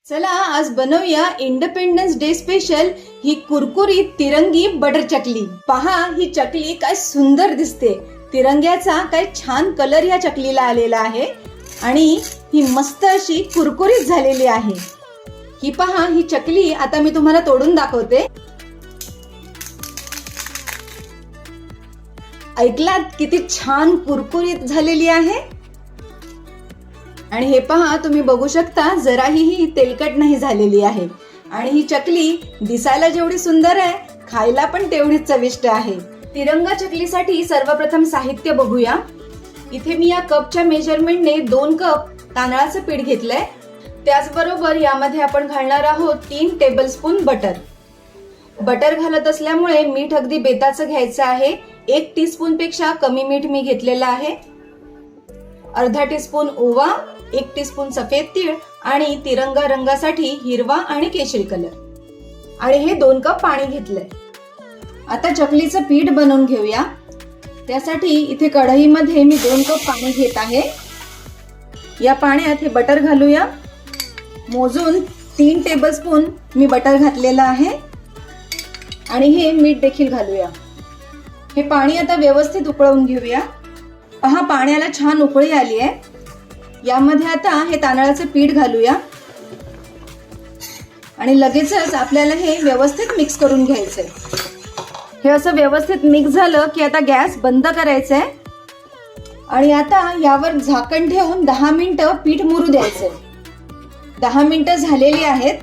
चला आज बनवूया इंडिपेंडन्स डे स्पेशल ही कुरकुरीत तिरंगी बटर चकली। पहा ही चकली काय सुंदर दिसते, तिरंग्याचा काय छान कलर या चकलीला आलेला आहे आणि ही मस्त अशी कुरकुरीत झालेली आहे। ही पहा ही चकली आता मी तुम्हाला तोडून दाखवते। ऐकलात किती छान कुरकुरीत झालेली आहे। आणि हे पहा तुम्ही बघू शकता जराही ही तेलकट नाही झालेली आहे आणि ही चकली दिसायला जेवढी सुंदर आहे खायला पण तेवढीच चविष्ट आहे। तिरंगा चकलीसाठी सर्वप्रथम साहित्य बघूया। इथे मी या कपच्या मेजरमेंटने 2 कप तांदळाचं पीठ घेतलंय। त्याचबरोबर यामध्ये आपण घालणार आहोत 3 टेबलस्पून बटर। बटर घालत असल्यामुळे मीठ अगदी बेताचं घ्यायचं आहे। 1 टीस्पून पेक्षा कमी मीठ मी घेतलेलं आहे। अर्धा टीस्पून ओवा, 1 टीस्पून सफेद तीळ आणि तिरंगा रंगासाठी हिरवा आणि केशरी कलर आणि हे 2 कप पाणी घेतलंय। आता चकलीचं पीठ बनवून घेऊया। त्यासाठी इथे कढईमध्ये मी 2 कप पाणी घेत आहे। या पाण्यात हे बटर घालूया। मोजून 3 टेबलस्पून मी बटर घातलेलं आहे आणि हे मीठ देखील घालूया। हे पाणी आता व्यवस्थित उकळवून घेऊया। पहा पाण्याला छान उकळी आली आहे। यामध्ये आता हे तांदळाचं पीठ घालूया आणि लगेचच आपल्याला हे व्यवस्थित मिक्स करून घ्यायचंय। हे असं व्यवस्थित मिक्स झालं की आता गॅस बंद करायचा आहे आणि आता यावर झाकण ठेवून 10 मिनिटं पीठ मुरू द्यायचंय। 10 मिनिटं झालेली आहेत।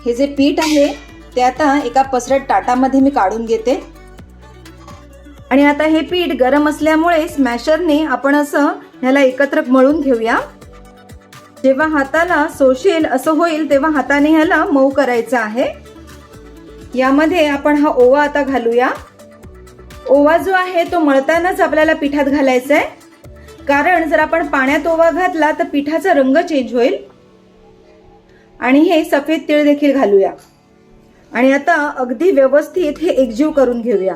हे जे पीठ आहे ते आता एका पसरट ताटामध्ये मी काढून घेते आणि आता हे पीठ गरम असल्यामुळे स्मॅशरने आपण असं ह्याला एकत्र मळून घेऊया। जेव्हा हाताला सोशेल असं होईल तेव्हा हाताने ह्याला मऊ करायचं आहे। यामध्ये आपण हा ओवा आता घालूया। ओवा जो आहे तो मळतानाच आपल्याला पिठात घालायचा आहे, कारण जर आपण पाण्यात ओवा घातला तर पिठाचा रंग चेंज होईल। आणि हे सफेद तीळ देखील घालूया आणि आता अगदी व्यवस्थित हे एकजीव करून घेऊया।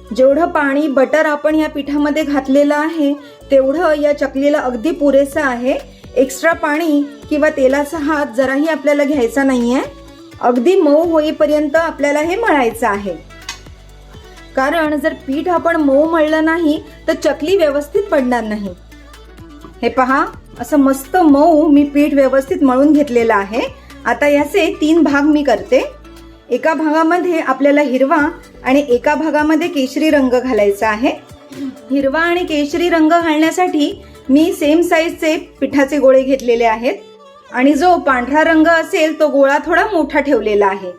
जेवढं पाणी बटर आपण या पिठामध्ये घातलेलं आहे तेवढं या चकलीला अगदी पुरेसं आहे। एक्स्ट्रा पाणी किंवा तेलाचा हात जराही आपल्याला घ्यायचा नाहीये। अगदी मऊ होईपर्यंत आपल्याला हे मळायचं आहे, कारण जर पीठ आपण मऊ मळलं नाही तर चकली व्यवस्थित पडणार नाही। हे पहा असं मस्त मऊ मी पीठ व्यवस्थित मळून घेतलेलं आहे। आता याचे 3 भाग मी करते। एका भागामध्ये आपल्याला हिरवा आणि एका भागामध्ये केशरी रंग घालायचा आहे। हिरवा आणि केशरी रंग घालण्यासाठी मी सेम साईजचे पिठाचे गोळे घेतलेले आहेत आणि जो पांढरा रंग असेल तो गोळा थोडा मोठा ठेवलेला आहे।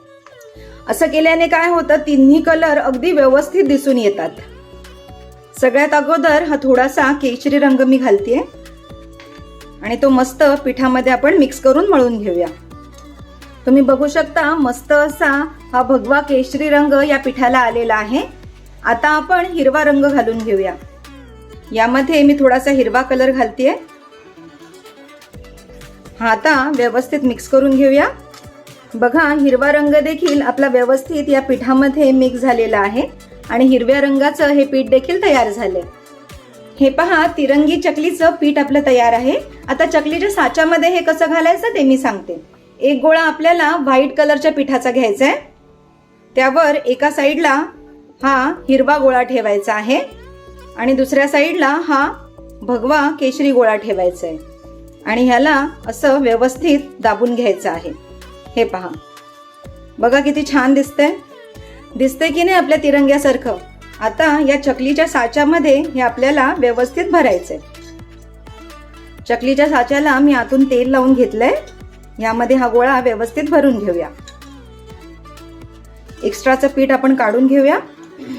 असं केल्याने काय होतं, तिन्ही कलर अगदी व्यवस्थित दिसून येतात। सगळ्यात अगोदर हा थोडासा केशरी रंग मी घालतेय आणि तो मस्त पिठामध्ये आपण मिक्स करून मळून घेऊया। तुम्ही बघू शकता मस्त असा हा भगवा केशरी रंग या पिठाला आलेला आहे। आता आपण हिरवा रंग घालून घेऊया। यामध्ये मी थोडासा हिरवा कलर घालतेय। हा आता व्यवस्थित मिक्स करून घेऊया। बघा हिरवा रंग देखील आपला व्यवस्थित या पिठामध्ये मिक्स झालेला आहे आणि हिरव्या रंगाचं हे पीठ देखील तयार झाले। हे पहा तिरंगी चकलीचं पीठ आपलं तयार आहे। आता चकलीच्या साच्यामध्ये हे कसं घालायचं ते मी सांगते। एक गोळा आपल्याला व्हाईट कलरच्या पिठाचा घ्यायचा आहे। त्यावर एका साईडला हा हिरवा गोळा ठेवायचा आहे आणि दुसऱ्या साईडला हा भगवा केशरी गोळा ठेवायचा आहे आणि ह्याला असं व्यवस्थित दाबून घ्यायचं आहे। हे पहा बघा किती छान दिसतंय की नाही आपल्या तिरंग्यासारखं। आता या चकलीच्या साच्यामध्ये हे आपल्याला व्यवस्थित भरायचंय। चकलीच्या साच्याला मी आतून तेल लावून घेतलंय। यामध्ये हा गोळा व्यवस्थित भरून घेऊया। एक्स्ट्राचं पीठ आपण काढून घेऊया।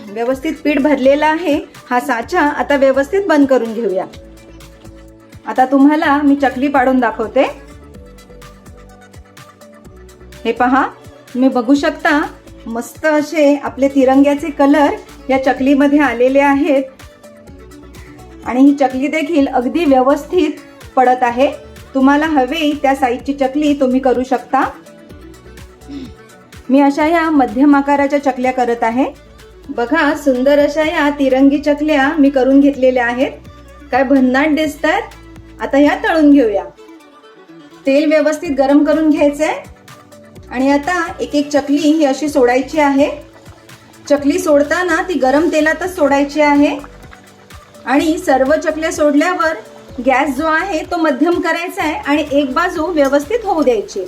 व्यवस्थित पीठ भरलेला आहे। हा साचा आता व्यवस्थित बंद करून घेऊया। आता तुम्हाला मी चकली पाडून दाखवते। हे पहा तुम्ही बघू शकता मस्त असे आपले तिरंग्याचे कलर या चकलीमध्ये आलेले आहेत आणि ही चकली देखील अगदी व्यवस्थित पडत आहे। तुम्हाला हवे त्या साईजची चकली तुम्ही करू शकता। मी अशा या मध्यम आकाराच्या चकल्या करत आहे। बघा सुंदर अशा या तिरंगी चकल्या मी करून घेतलेल्या आहेत। काय भन्नाट दिसतात। आता ह्या तळून घेऊया। तेल व्यवस्थित गरम करून घ्यायचंय आणि आता एक एक चकली ही अशी सोडायची आहे. चकली सोडताना ती गरम तेलातच सोडायची आहे आणि सर्व चकल्या सोडल्यावर गॅस जो आहे तो मध्यम करायचा आहे आणि एक बाजू व्यवस्थित होऊ द्यायची.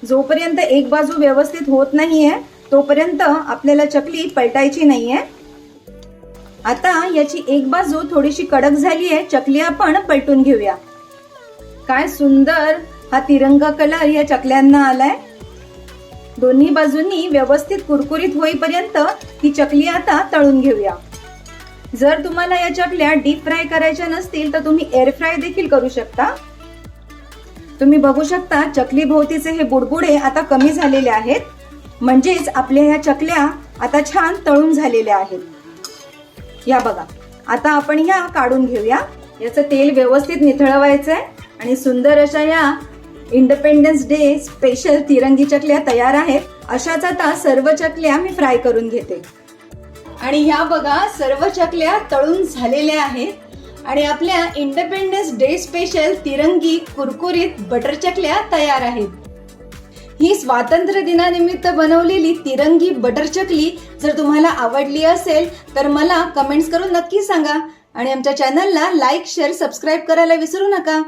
जोपर्यंत एक बाजू व्यवस्थित होत नाहीये तोपर्यंत आपल्याला चकली पलटायची नाहीये. आता याची एक बाजू थोडीशी कडक झाली आहे, चकली आपण पलटून घेऊया. काय सुंदर हा तिरंगा कलर या चकल्यांना आलाय. दोन्ही बाजूंनी व्यवस्थित कुरकुरीत होईपर्यंत ही चकली आता तळून घेऊया. जर तुम्हाला या चकल्या डीप फ्राय करायच्या नसतील तर तुम्ही एअर फ्राय देखील करू शकता. तुम्ही बघू शकता चकली भोवतीचे हे बुडबुडे आता कमी झालेले आहेत, म्हणजेच आपल्या ह्या चकल्या आता छान तळून झालेल्या आहेत. या बघा, आता आपण ह्या काढून घेऊया. याचं तेल व्यवस्थित निथळवायचंय आणि सुंदर अशा या इंडिपेंडन्स डे स्पेशल तिरंगी चकल्या तयार आहेत. अशाच आता सर्व चकल्या मी फ्राय करून घेते. आणि ह्या बघा सर्व चकल्या तळून झालेल्या आहेत आणि आपल्या इंडिपेंडन्स डे स्पेशल तिरंगी कुरकुरीत बटर चकल्या तयार आहेत. ही स्वातंत्र्य दिनानिमित्त बनवलेली तिरंगी बटर चकली जर तुम्हाला आवडली असेल तर मला कमेंट्स करून नक्की सांगा आणि आमच्या चॅनलला लाईक, शेअर, सबस्क्राईब करायला विसरू नका.